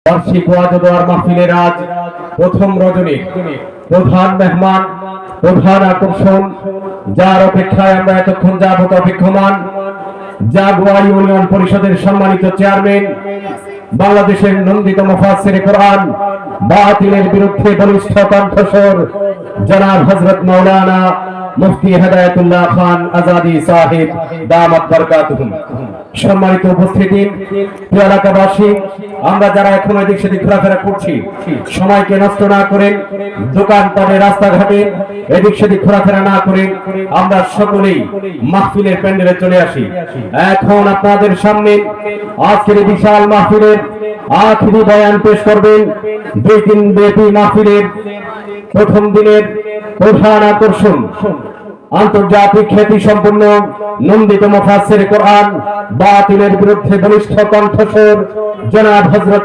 বার্ষিক ওয়াজ ও দোয়ার মাহফিলের আজ প্রথম রজনী প্রধান মেহমান, প্রধান আকর্ষণ, যার অপেক্ষায় আমরা এতক্ষণ যাবত অপেক্ষমান, জাগুয়ার ইউনিয়ন পরিষদের সম্মানিত চেয়ারম্যান, বাংলাদেশের নন্দিত মুফাসসিরে কোরআন, বাতিলের বিরুদ্ধে বলিষ্ঠ কণ্ঠস্বর জনাব হযরত মাওলানা মুফতি হেদায়েতুল্লাহ খান আজাদি সাহেব দামাত বরকাতুহুম। সম্মানিত উপস্থিতি, প্রিয় এলাকাবাসী, আমরা যারা এখন এদিক সেদিক ঘোরাফেরা করছি, সময়কে নষ্ট না করে দোকানপাটে রাস্তাঘাটে এদিক সেদিক ঘোরাফেরা না করে আমরা সকলেই মাহফিলের প্যান্ডেলে চলে আসি। এখন আপনাদের সামনে আজকের বিশাল মাহফিলের আখিরি বয়ান পেশ করবেন 2 দিন ব্যাপী মাহফিলের প্রথম দিনের প্রধান আকর্ষণ, আন্তর্জাতিক খ্যাতি সম্পন্ন নন্দিত মুফাসসিরে কোরআন, বাতিলের বিরুদ্ধে বলিষ্ঠ কণ্ঠস্বর জনাব হযরত